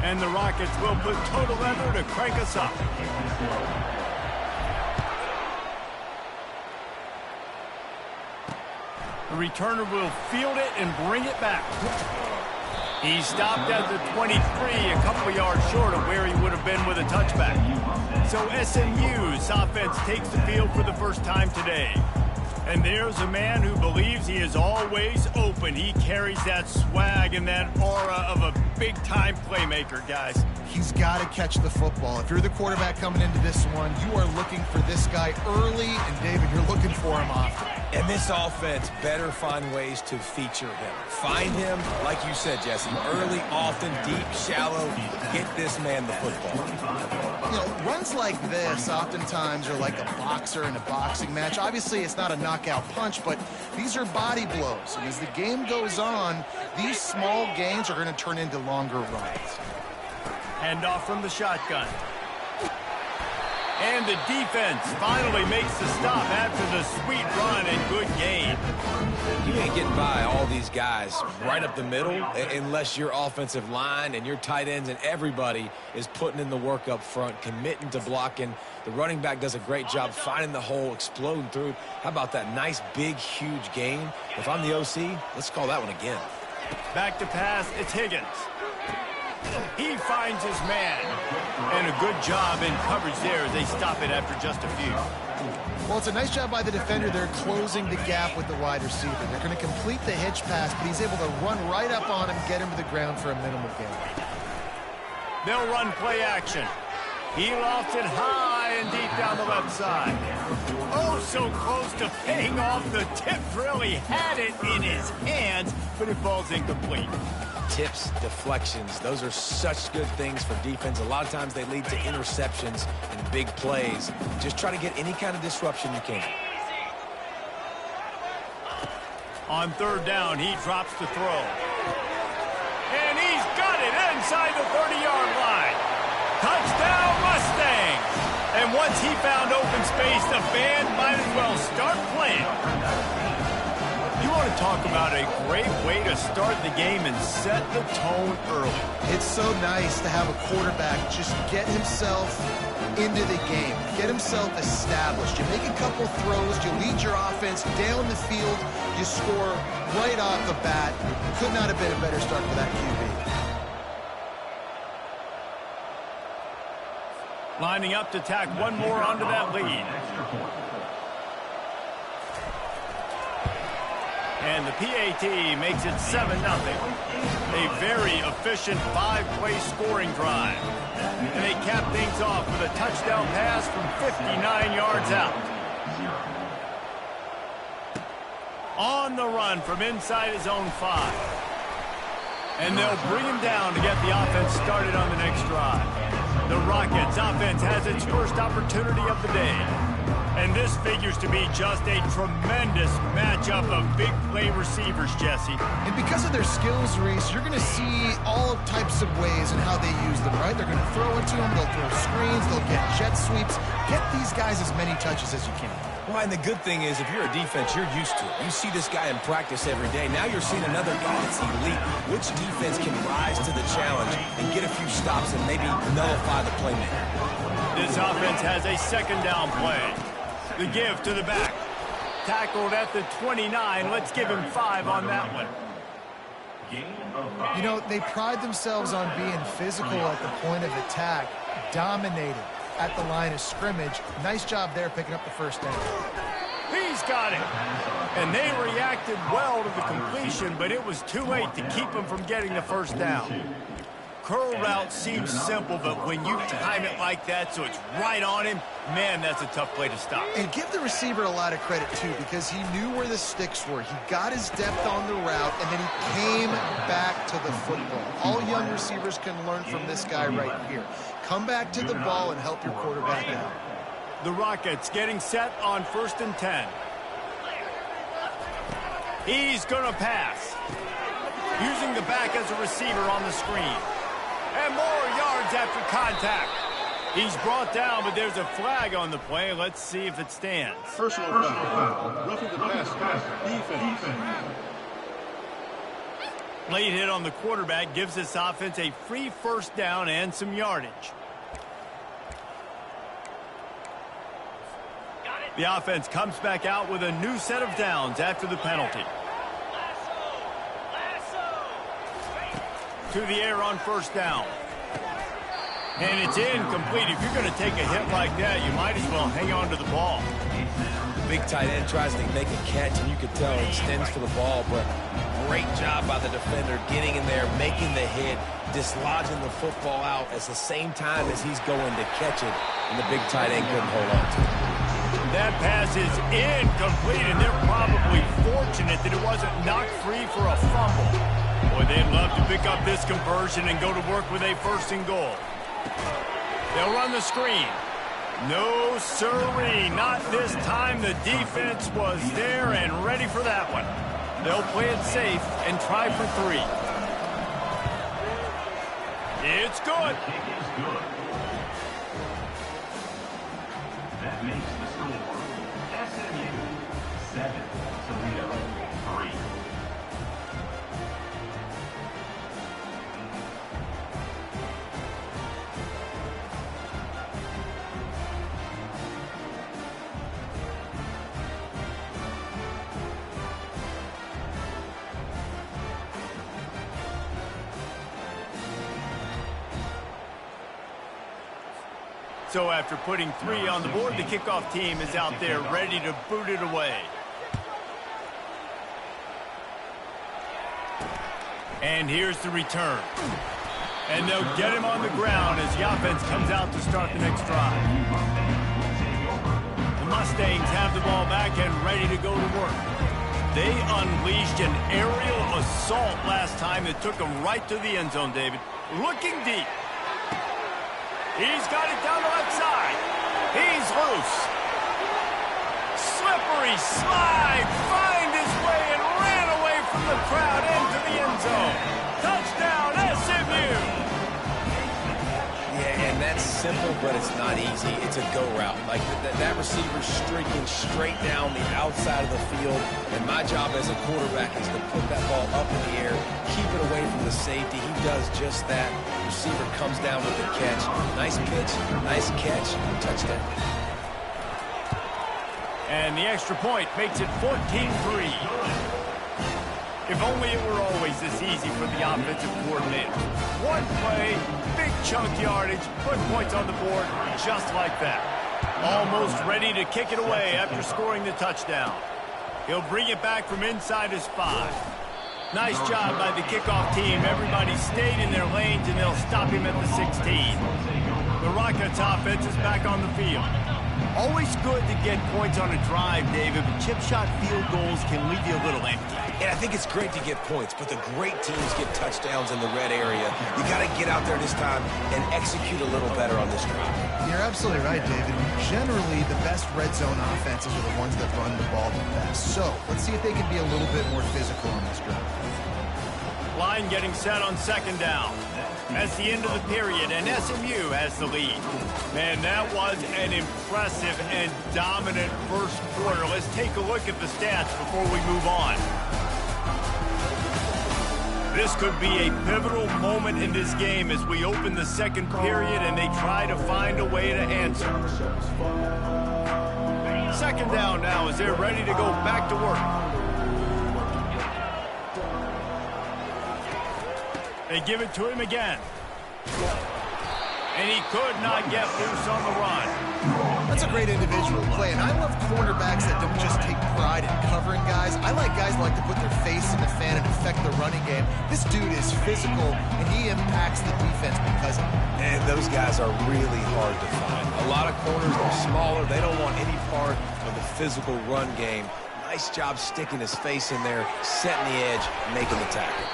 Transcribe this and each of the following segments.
And the Rockets will put total leather to crank us up. The returner will field it and bring it back. He stopped at the 23, a couple yards short of where he would have been with a touchback. So SMU's offense takes the field for the first time today. And there's a man who believes he is always open. He carries that swag and that aura of a big-time playmaker, guys. He's got to catch the football. If you're the quarterback coming into this one, you are looking for this guy early, and David, you're looking for him often. And this offense better find ways to feature him. Find him, like you said, Jesse, early, often, deep, shallow. Get this man the football. You know, runs like this oftentimes are like a boxer in a boxing match. Obviously, it's not a knockout punch, but these are body blows. And as the game goes on, these small gains are going to turn into longer runs. Handoff from the shotgun. And the defense finally makes the stop after the sweet run and good gain. You ain't getting by all these guys right up the middle unless your offensive line and your tight ends and everybody is putting in the work up front, committing to blocking. The running back does a great job finding the hole, exploding through. How about that nice, big, huge gain? If I'm the OC, let's call that one again. Back to pass, it's Higgins. He finds his man. And a good job in coverage there as they stop it after just a few. Well, it's a nice job by the defender. They're closing the gap with the wide receiver. They're going to complete the hitch pass, but he's able to run right up on him, get him to the ground for a minimal gain. They'll run play action. He lofts it high and deep down the left side. Oh, so close to paying off. The tip really had it in his hands, but it falls incomplete. Tips, deflections, those are such good things for defense. A lot of times they lead to interceptions and big plays. Just try to get any kind of disruption you can. On third down, he drops the throw. And he's got it inside the 30-yard line. Touchdown, Mustangs! And once he found open space, the band might as well start playing. You want to talk about a great way to start the game and set the tone early. It's so nice to have a quarterback just get himself into the game, get himself established. You make a couple throws, you lead your offense down the field, you score right off the bat. Could not have been a better start for that QB. Lining up to tack one more onto that lead. And the PAT makes it 7-0. A very efficient 5-play scoring drive. And they cap things off with a touchdown pass from 59 yards out. On the run from inside his own 5. And they'll bring him down to get the offense started on the next drive. The Rockets offense has its first opportunity of the day. And this figures to be just a tremendous matchup of big play receivers, Jesse. And because of their skills, Reese, you're going to see all types of ways in how they use them, right? They're going to throw it to them, they'll throw screens, they'll get jet sweeps. Get these guys as many touches as you can. Well, and the good thing is, if you're a defense, you're used to it. You see this guy in practice every day. Now you're seeing another guy that's elite. Which defense can rise to the challenge and get a few stops and maybe nullify the playmaker? This offense has a second down play. The give to the back. Tackled at the 29. Let's give him 5 on that one. You know, they pride themselves on being physical at the point of attack, dominating at the line of scrimmage. Nice job there picking up the first down. He's got it. And they reacted well to the completion, but it was too late to keep him from getting the first down. Curl route seems simple, but when you time it like that so it's right on him, man, that's a tough play to stop. And give the receiver a lot of credit, too, because he knew where the sticks were. He got his depth on the route, and then he came back to the football. All young receivers can learn from this guy right here. Come back to the ball and help your quarterback out. The Rockets getting set on 1st and 10. He's going to pass. Using the back as a receiver on the screen. And more yards after contact. He's brought down, but there's a flag on the play. Let's see if it stands. Personal foul. Roughing the pass. Defense. Late hit on the quarterback gives this offense a free first down and some yardage. The offense comes back out with a new set of downs after the penalty. To the air on first down. And it's incomplete. If you're going to take a hit like that, you might as well hang on to the ball. Big tight end tries to make a catch, and you can tell he extends for the ball, but great job by the defender getting in there, making the hit, dislodging the football out at the same time as he's going to catch it, and the big tight end couldn't hold on to it. That pass is incomplete, and they're probably fortunate that it wasn't knocked free for a fumble. Boy, they'd love to pick up this conversion and go to work with a first and goal. They'll run the screen. No sirree, not this time. The defense was there and ready for that one. They'll play it safe and try for 3. It's good. That makes the score SMU 7, Toledo 3. So after putting 3 on the board, the kickoff team is out there ready to boot it away. And here's the return. And they'll get him on the ground as the offense comes out to start the next drive. The Mustangs have the ball back and ready to go to work. They unleashed an aerial assault last time that took them right to the end zone, David. Looking deep. He's got it down the left side. He's loose. Slippery slide. Find his way and ran away from the crowd into the end zone. Touchdown, SMU. Yeah, and that's simple, but it's not easy. It's a go route. Like that receiver's streaking straight down the outside of the field, and my job as a quarterback is to put that ball up in the air, keep it away from the safety. He does just that. Receiver comes down with the catch. Nice pitch, nice catch, touchdown. And the extra point makes it 14-3. If only it were always this easy for the offensive coordinator. One play, big chunk yardage, put points on the board just like that. Almost ready to kick it away after scoring the touchdown. He'll bring it back from inside his 5. Nice job by the kickoff team. Everybody stayed in their lanes, and they'll stop him at the 16. The Rockets offense is back on the field. Always good to get points on a drive, David, but chip shot field goals can leave you a little empty. And I think it's great to get points, but the great teams get touchdowns in the red area. You got to get out there this time and execute a little better on this drive. You're absolutely right, David. Generally, the best red zone offenses are the ones that run the ball the best. So let's see if they can be a little bit more physical on this drive. Line getting set on second down. That's the end of the period, and SMU has the lead. Man, that was an impressive and dominant first quarter. Let's take a look at the stats before we move on. This could be a pivotal moment in this game as we open the second period and they try to find a way to answer. Second down now as they're ready to go back to work. They give it to him again. And he could not get loose on the run. That's a great individual play, and I love cornerbacks that don't just take pride in covering guys. I like guys that like to put their face in the fan and affect the running game. This dude is physical, and he impacts the defense because of it. And those guys are really hard to find. A lot of corners are smaller. They don't want any part of the physical run game. Nice job sticking his face in there, setting the edge, making the tackle.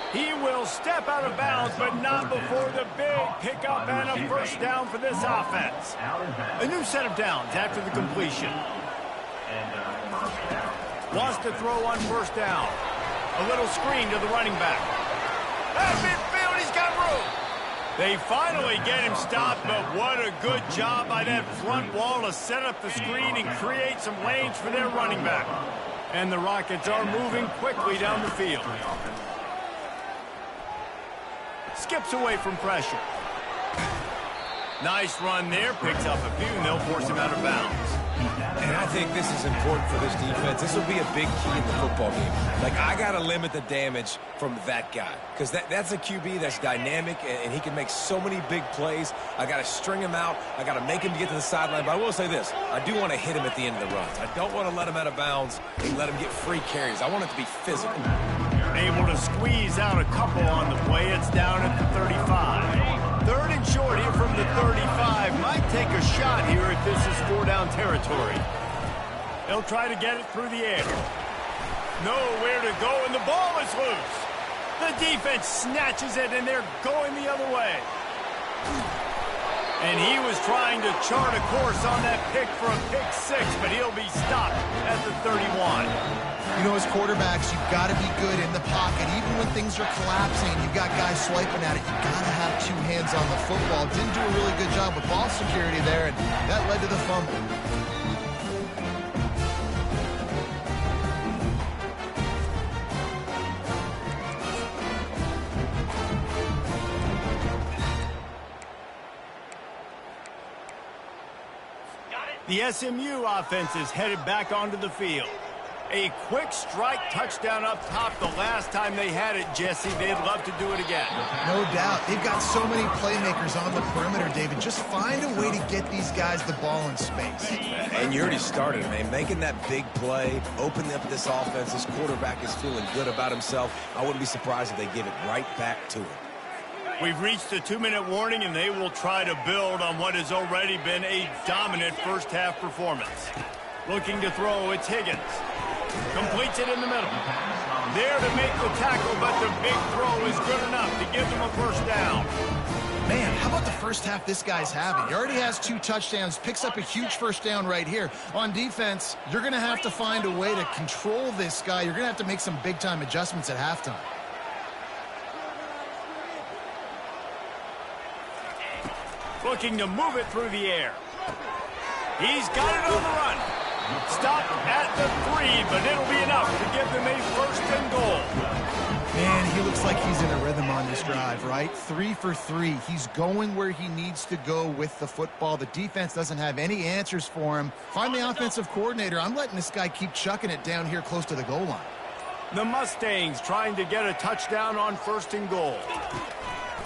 He will step out of bounds, but not before the big pickup and a first down for this offense. A new set of downs after the completion. Wants to throw on first down. A little screen to the running back. At midfield, he's got room. They finally get him stopped, but what a good job by that front wall to set up the screen and create some lanes for their running back. And the Rockets are moving quickly down the field. skips away from pressure. Nice run there, picks up a few, and they'll force him out of bounds. And I think this is important for this defense. This will be a big key in the football game. Like, I got to limit the damage from that guy because that's a QB that's dynamic, and he can make so many big plays. I got to string him out. I got to make him get to the sideline. But I will say this. I do want to hit him at the end of the runs. I don't want to let him out of bounds and let him get free carries. I want it to be physical. Able to squeeze out a couple on the play. It's down at the 35. Third and short here from the 35. Might take a shot here if this is 4-down territory. They'll try to get it through the air. Nowhere to go, and the ball is loose. The defense snatches it, and they're going the other way. And he was trying to chart a course on that pick for a pick six, but he'll be stopped at the 31. You know, as quarterbacks, you've got to be good in the pocket. Even when things are collapsing, you've got guys swiping at it, you've got to have two hands on the football. Didn't do a really good job with ball security there, and that led to the fumble. The SMU offense is headed back onto the field. A quick strike touchdown up top the last time they had it, Jesse. They'd love to do it again. No doubt. They've got so many playmakers on the perimeter, David. Just find a way to get these guys the ball in space. And you already started, man. Making that big play, opening up this offense. This quarterback is feeling good about himself. I wouldn't be surprised if they give it right back to him. We've reached the 2-minute warning, and they will try to build on what has already been a dominant first-half performance. Looking to throw, it's Higgins. Completes it in the middle. There to make the tackle, but the big throw is good enough to give them a first down. Man, how about the first half this guy's having? He already has 2 touchdowns, picks up a huge first down right here. On defense, you're going to have to find a way to control this guy. You're going to have to make some big-time adjustments at halftime. Looking to move it through the air. He's got it on the run. Stopped at the 3, but it'll be enough to give them a first and goal. Man, he looks like he's in a rhythm on this drive, right? 3 for 3. He's going where he needs to go with the football. The defense doesn't have any answers for him. Find the offensive coordinator. I'm letting this guy keep chucking it down here close to the goal line. The Mustangs trying to get a touchdown on first and goal.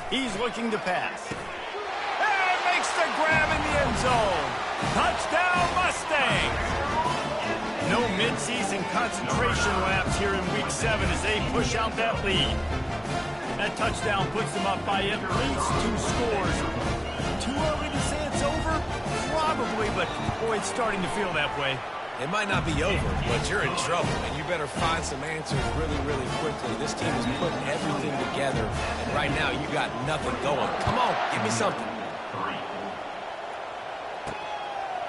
He's looking to pass. And makes the grab in the end zone. Touchdown, Mustangs! No midseason concentration laps here in Week 7 as they push out that lead. That touchdown puts them up by at least 2 scores. Too early to say it's over? Probably, but boy, it's starting to feel that way. It might not be over, but you're in trouble, and you better find some answers really, really quickly. This team is putting everything together, and right now you got nothing going. Come on, give me something.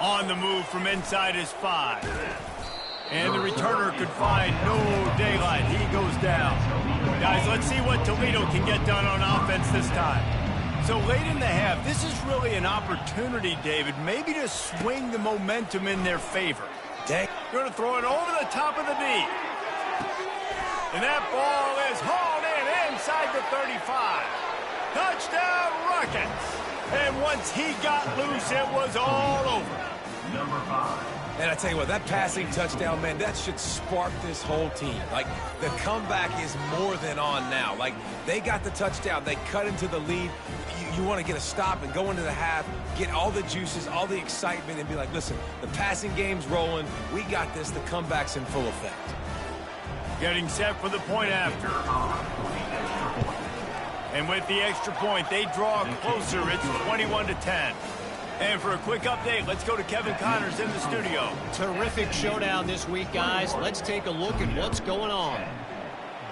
On the move from inside is 5. And the returner could find no daylight. He goes down. Guys, let's see what Toledo can get done on offense this time. So late in the half, this is really an opportunity, David, maybe to swing the momentum in their favor. Going to throw it over the top of the D. And that ball is hauled in inside the 35. Touchdown, Rockets. And once he got loose, it was all over. Number 5. And I tell you what, that passing touchdown, man, that should spark this whole team. Like, the comeback is more than on now. Like, they got the touchdown. They cut into the lead. You want to get a stop and go into the half, get all the juices, all the excitement, and be like, listen, the passing game's rolling. We got this. The comeback's in full effect. Getting set for the point after. And with the extra point, they draw closer. It's 21-10. And for a quick update, let's go to Kevin Connors in the studio. Terrific showdown this week, guys. Let's take a look at what's going on.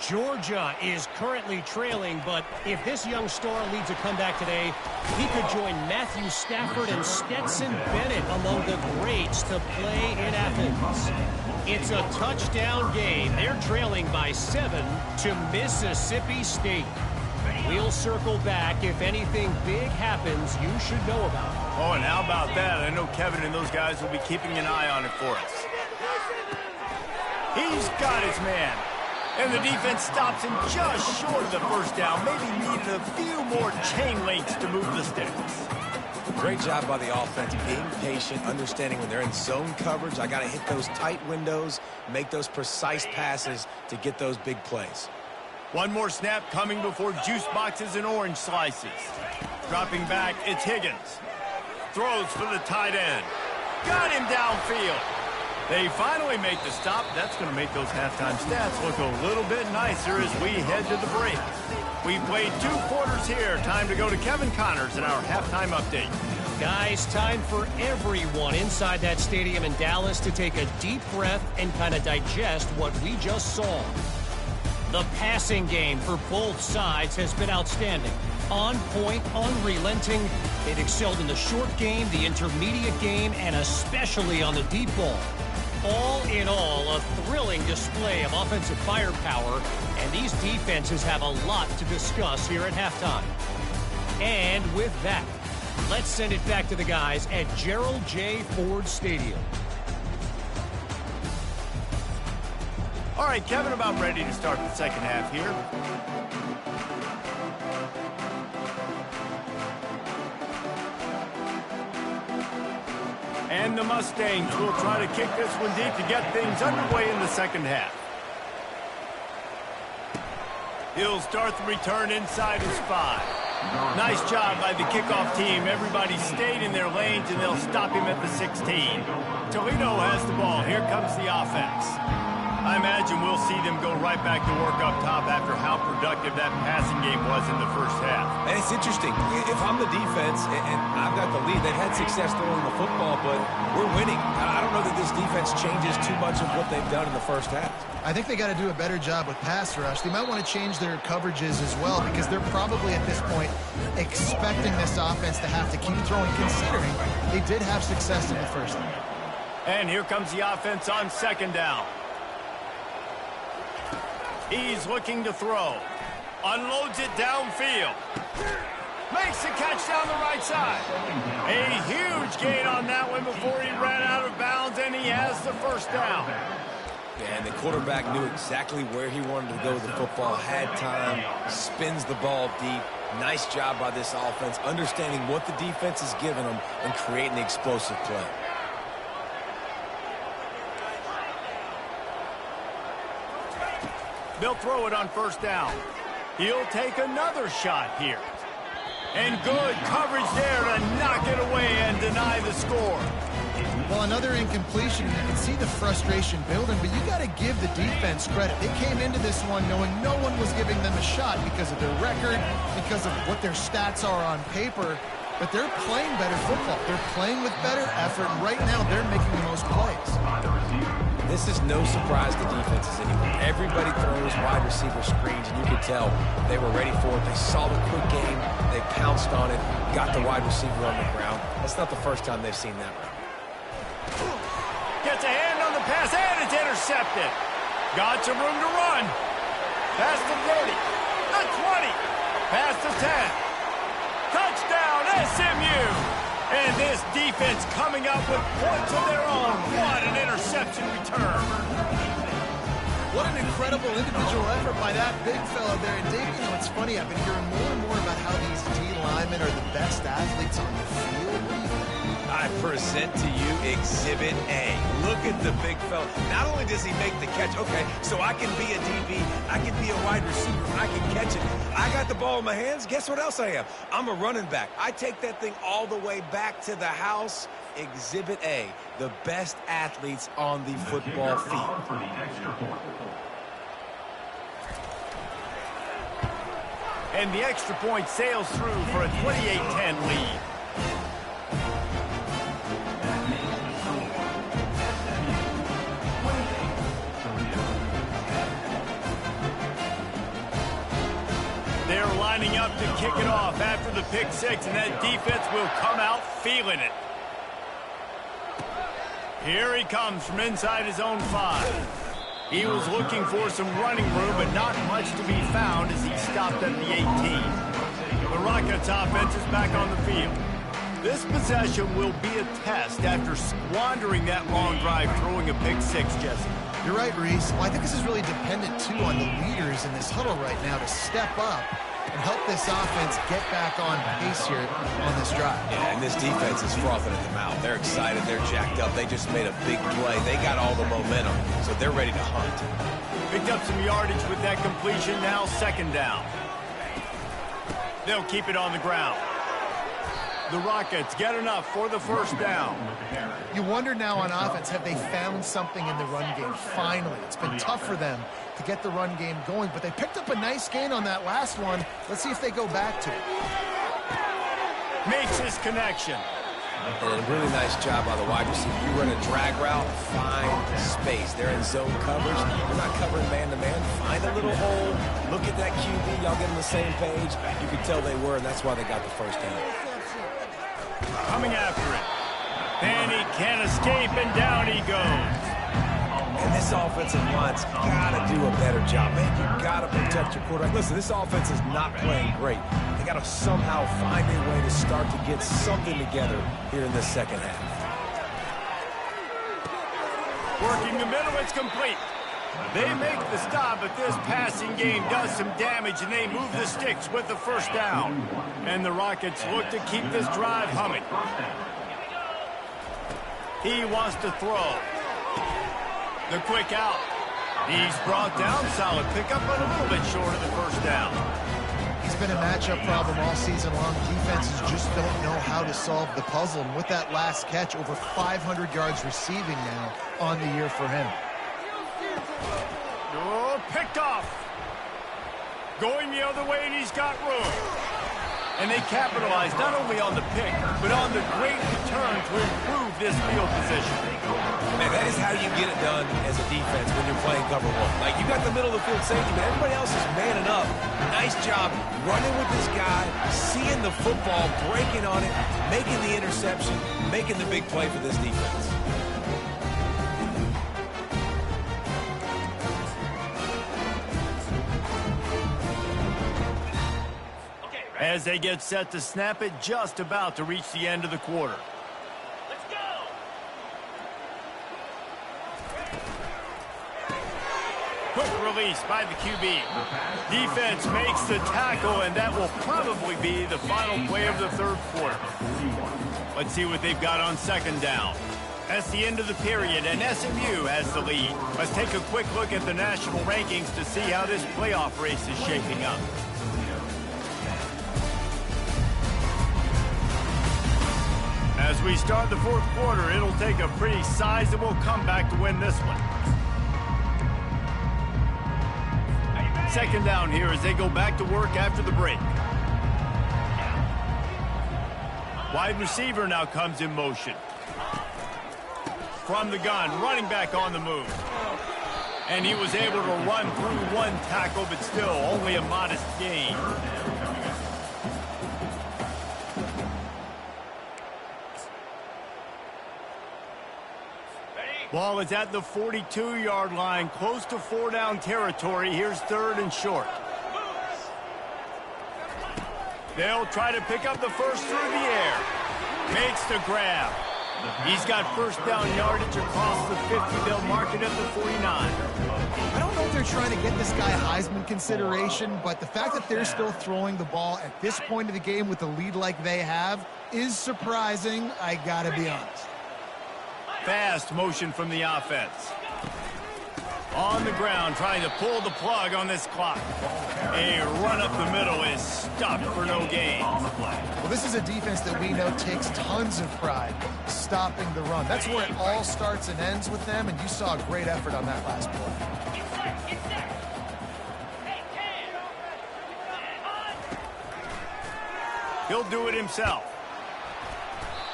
Georgia is currently trailing, but if this young star leads a comeback today, he could join Matthew Stafford and Stetson Bennett among the greats to play in Athens. It's a touchdown game. They're trailing by 7 to Mississippi State. We'll circle back if anything big happens you should know about. Oh, and how about that? I know Kevin and those guys will be keeping an eye on it for us. He's got his man. And the defense stops him just short of the first down. Maybe needed a few more chain links to move the sticks. Great job by the offense, being patient, understanding when they're in zone coverage, I got to hit those tight windows, make those precise passes to get those big plays. One more snap coming before juice boxes and orange slices. Dropping back, it's Higgins. Throws for the tight end. Got him downfield. They finally make the stop. That's going to make those halftime stats look a little bit nicer as we head to the break. We've played 2 quarters here. Time to go to Kevin Connors in our halftime update. Guys, time for everyone inside that stadium in Dallas to take a deep breath and kind of digest what we just saw. The passing game for both sides has been outstanding. On point, unrelenting. They've excelled in the short game, the intermediate game, and especially on the deep ball. All in all, a thrilling display of offensive firepower, and these defenses have a lot to discuss here at halftime. And with that, let's send it back to the guys at Gerald J. Ford Stadium. All right, Kevin, about ready to start the second half here. And the Mustangs will try to kick this one deep to get things underway in the second half. He'll start the return inside his 5. Nice job by the kickoff team. Everybody stayed in their lanes, and they'll stop him at the 16. Toledo has the ball. Here comes the offense. I imagine we'll see them go right back to work up top after how productive that passing game was in the first half. And it's interesting. If I'm the defense and I've got the lead, they've had success throwing the football, but we're winning. I don't know that this defense changes too much of what they've done in the first half. I think they got to do a better job with pass rush. They might want to change their coverages as well because they're probably at this point expecting this offense to have to keep throwing, considering they did have success in the first half. And here comes the offense on second down. He's looking to throw. Unloads it downfield. Makes the catch down the right side. A huge gain on that one before he ran out of bounds, and he has the first down. And the quarterback knew exactly where he wanted to go with the football, had time, spins the ball deep. Nice job by this offense, understanding what the defense is giving them and creating the explosive play. They'll throw it on first down. He'll take another shot here. And good coverage there to knock it away and deny the score. Well, another incompletion. You can see the frustration building, but you got to give the defense credit. They came into this one knowing no one was giving them a shot because of their record, because of what their stats are on paper. But they're playing better football. They're playing with better effort. And right now, they're making the most plays. This is no surprise to defenses anymore. Everybody throws wide receiver screens, and you could tell they were ready for it. They saw the quick game. They pounced on it, got the wide receiver on the ground. That's not the first time they've seen that route. Gets a hand on the pass, and it's intercepted. Got some room to run. Past the 30, the 20, past the 10. Touchdown, SMU! And this defense coming up with points of their own. What an interception return. What an incredible individual effort by that big fella there. And Dave, you know, it's funny, I've been hearing more and more about how these D linemen are the best athletes on the field. I present to you Exhibit A. Look at the big fella. Not only does he make the catch, okay, so I can be a DB, I can be a wide receiver, I can catch it. I got the ball in my hands. Guess what else I am? I'm a running back. I take that thing all the way back to the house. Exhibit A, the best athletes on the football field. And the extra point sails through for a 28-10 lead. They're lining up to kick it off after the pick six, and that defense will come out feeling it. Here he comes from inside his own 5. He was looking for some running room, but not much to be found as he stopped at the 18. The Rockets offense is back on the field. This possession will be a test after squandering that long drive, throwing a pick six, Jesse. You're right, Reese. Well, I think this is really dependent, too, on the leaders in this huddle right now to step up and help this offense get back on pace here on this drive. Yeah, and this defense is frothing at the mouth. They're excited. They're jacked up. They just made a big play. They got all the momentum, so they're ready to hunt. Picked up some yardage with that completion. Now second down. They'll keep it on the ground. The Rockets get enough for the first down. You wonder now on offense, have they found something in the run game? Finally, it's been tough for them to get the run game going, but they picked up a nice gain on that last one. Let's see if they go back to it. Makes his connection. And a really nice job by the wide receiver. You run a drag route, find space. They're in zone coverage. They're not covering man-to-man. Find a little hole. Look at that QB. Y'all get on the same page. You could tell they were, and that's why they got the first down. Coming after it. And he can't escape, and down he goes. And this offensive line's got to do a better job. Man, you got to protect your quarterback. Listen, this offense is not playing great. They got to somehow find a way to start to get something together here in this second half. Working the middle, it's complete. They make the stop, but this passing game does some damage, and they move the sticks with the first down. And the Rockets look to keep this drive humming. He wants to throw. The quick out. He's brought down. Solid pickup, but a little bit short of the first down. He's been a matchup problem all season long. Defenses just don't know how to solve the puzzle. And with that last catch, over 500 yards receiving now on the year for him. Oh, picked off. Going the other way, and he's got room. And they capitalize not only on the pick, but on the great return to improve this field position. Man, that is how you get it done as a defense when you're playing cover one. Like, you got the middle of the field safety, but everybody else is manning up. Nice job running with this guy, seeing the football, breaking on it, making the interception, making the big play for this defense. As they get set to snap it, just about to reach the end of the quarter. Let's go! Quick release by the QB. Defense makes the tackle, and that will probably be the final play of the third quarter. Let's see what they've got on second down. That's the end of the period, and SMU has the lead. Let's take a quick look at the national rankings to see how this playoff race is shaping up. As we start the fourth quarter, it'll take a pretty sizable comeback to win this one. Second down here as they go back to work after the break. Wide receiver now comes in motion. From the gun, running back on the move. And he was able to run through one tackle, but still only a modest gain. Ball is at the 42-yard line, close to four-down territory. Here's third and short. They'll try to pick up the first through the air. Makes the grab. He's got first down yardage across the 50. They'll mark it at the 49. I don't know if they're trying to get this guy Heisman consideration, but the fact that they're still throwing the ball at this point of the game with a lead like they have is surprising, I gotta be honest. Fast motion from the offense. On the ground, trying to pull the plug on this clock. A run up the middle is stopped for no gain. Well, this is a defense that we know takes tons of pride stopping the run. That's where it all starts and ends with them, and you saw a great effort on that last play. He'll do it himself.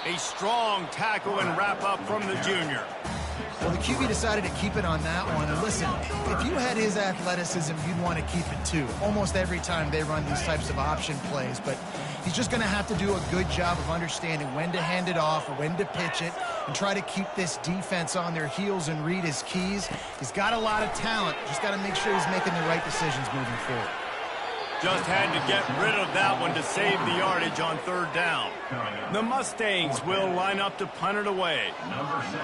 A strong tackle and wrap up from the junior. Well, the QB decided to keep it on that one. And listen, if you had his athleticism, you'd want to keep it too. Almost every time they run these types of option plays. But he's just going to have to do a good job of understanding when to hand it off, when to pitch it, and try to keep this defense on their heels and read his keys. He's got a lot of talent. Just got to make sure he's making the right decisions moving forward. Just had to get rid of that one to save the yardage on third down. The Mustangs will line up to punt it away.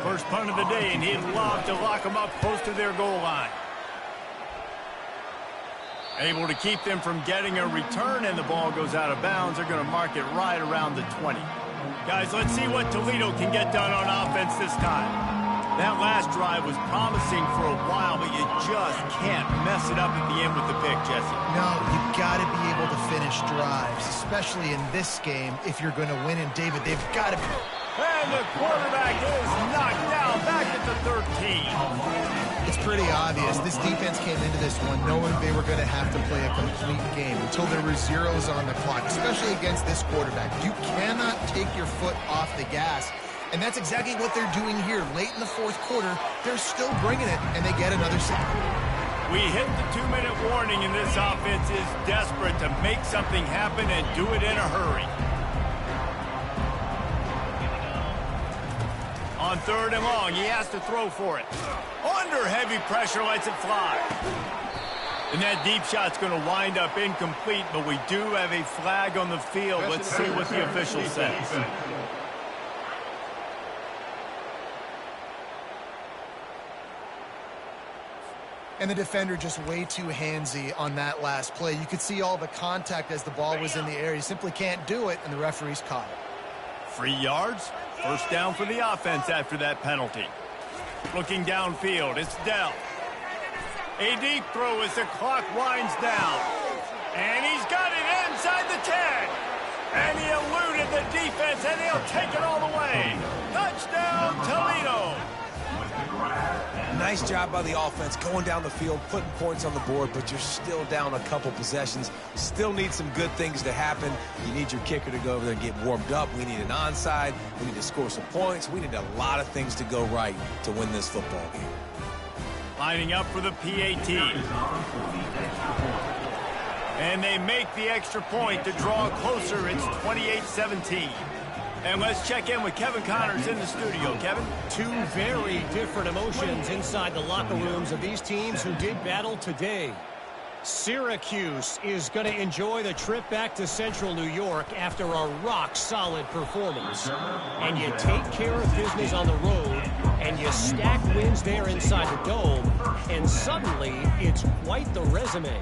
First punt of the day, and he'd love to lock them up close to their goal line. Able to keep them from getting a return, and the ball goes out of bounds. They're going to mark it right around the 20. Guys, let's see what Toledo can get done on offense this time. That last drive was promising for a while, but you just can't mess it up at the end with the pick, Jesse. No, you've got to be able to finish drives, especially in this game if you're going to win. And, David, they've got to be... And the quarterback is knocked down back at the 13. It's pretty obvious. This defense came into this one knowing they were going to have to play a complete game until there were zeros on the clock, especially against this quarterback. You cannot take your foot off the gas. And that's exactly what they're doing here. Late in the fourth quarter, they're still bringing it, and they get another sack. We hit the 2-minute warning, and this offense is desperate to make something happen and do it in a hurry. On third and long, he has to throw for it. Under heavy pressure, lets it fly. And that deep shot's going to wind up incomplete, but we do have a flag on the field. Let's see what the official says. And the defender just way too handsy on that last play. You could see all the contact as the ball was in the air. You simply can't do it, and the referee's caught it. 3 yards. First down for the offense after that penalty. Looking downfield, it's Dell. A deep throw as the clock winds down. And he's got it inside the 10. And he eluded the defense, and he'll take it all the way. Touchdown, Toledo. Nice job by the offense going down the field, putting points on the board, but you're still down a couple possessions. Still need some good things to happen. You need your kicker to go over there and get warmed up. We need an onside. We need to score some points. We need a lot of things to go right to win this football game. Lining up for the PAT. And they make the extra point to draw closer. It's 28-17. And let's check in with Kevin Connors in the studio. Kevin? Two very different emotions inside the locker rooms of these teams who did battle today. Syracuse is going to enjoy the trip back to Central New York after a rock-solid performance. And you take care of business on the road, and you stack wins there inside the Dome, and suddenly it's quite the resume.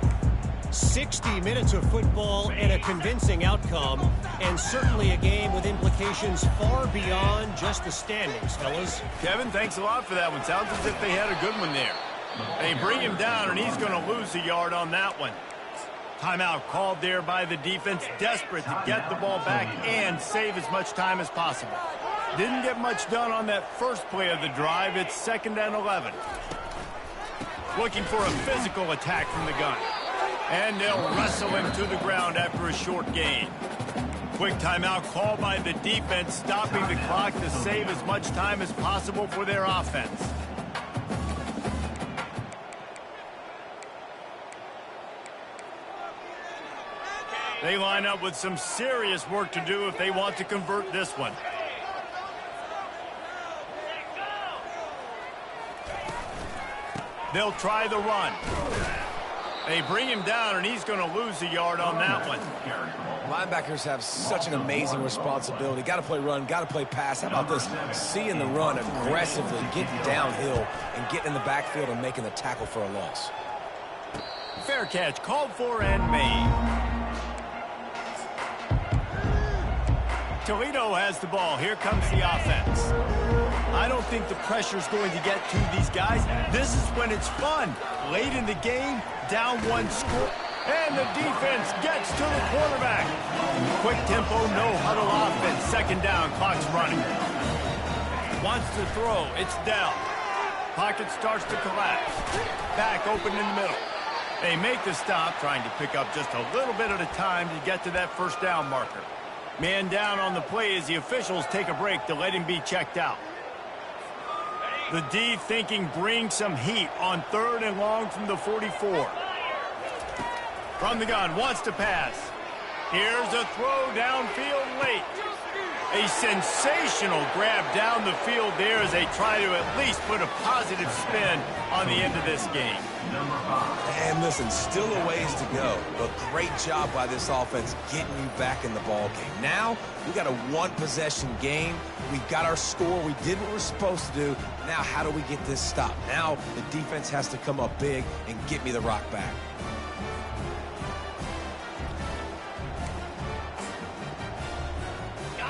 60 minutes of football and a convincing outcome, and certainly a game with implications far beyond just the standings, fellas. Kevin, thanks a lot for that one. Sounds as if they had a good one there. They bring him down, and he's going to lose a yard on that one. Timeout called there by the defense, desperate to get the ball back and save as much time as possible. Didn't get much done on that first play of the drive. It's 2nd and 11. Looking for a physical attack from the gun. And they'll wrestle him to the ground after a short gain. Quick timeout called by the defense, stopping the clock to save as much time as possible for their offense. They line up with some serious work to do if they want to convert this one. They'll try the run. They bring him down, and he's going to lose a yard on that one. Linebackers have such an amazing responsibility. Got to play run, got to play pass. How about this? Seeing the run aggressively, getting downhill, and getting in the backfield and making the tackle for a loss. Fair catch, called for and made. Toledo has the ball. Here comes the offense. I don't think the pressure is going to get to these guys. This is when it's fun. Late in the game, down one score. And the defense gets to the quarterback. Quick tempo, no huddle offense. 2nd down, clock's running. Wants to throw. It's Dell. Pocket starts to collapse. Back open in the middle. They make the stop, trying to pick up just a little bit at a time to get to that 1st down marker. Man down on the play as the officials take a break to let him be checked out. The D thinking bring some heat on 3rd and long from the 44. From the gun, wants to pass. Here's a throw downfield late. A sensational grab down the field there as they try to at least put a positive spin on the end of this game. And listen, still a ways to go, but great job by this offense getting you back in the ball game. Now, we got a one-possession game. We got our score. We did what we're supposed to do. Now, how do we get this stopped? Now, the defense has to come up big and get me the rock back.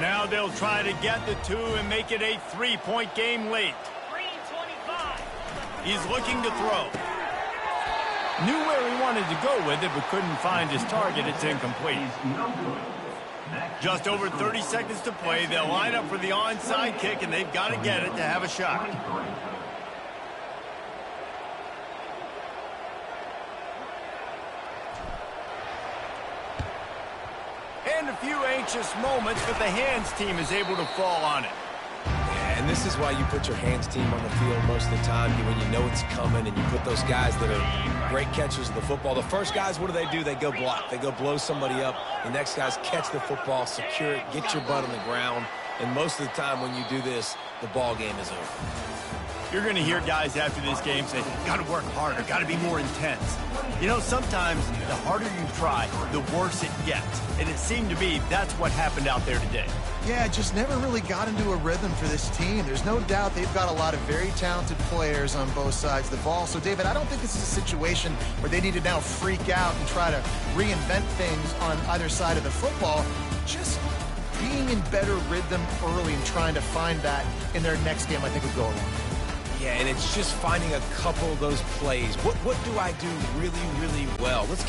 Now they'll try to get the two and make it a three-point game late. He's looking to throw. Knew where he wanted to go with it, but couldn't find his target. It's incomplete. Just over 30 seconds to play. They'll line up for the onside kick, and they've got to get it to have a shot. And a few anxious moments, but the hands team is able to fall on it. And this is why you put your hands team on the field most of the time, when you know it's coming, and you put those guys that are great catchers of the football. The first guys, what do? They go block. They go blow somebody up. The next guys catch the football, secure it, get your butt on the ground. And most of the time when you do this, the ball game is over. You're going to hear guys after this game say, got to work harder, got to be more intense. You know, sometimes the harder you try, the worse it gets. And it seemed to be that's what happened out there today. Yeah, just never really got into a rhythm for this team. There's no doubt they've got a lot of very talented players on both sides of the ball. So, David, I don't think this is a situation where they need to now freak out and try to reinvent things on either side of the football. Just being in better rhythm early and trying to find that in their next game, I think would go a long way. Yeah, and it's just finding a couple of those plays. What do I do really, really well? Let's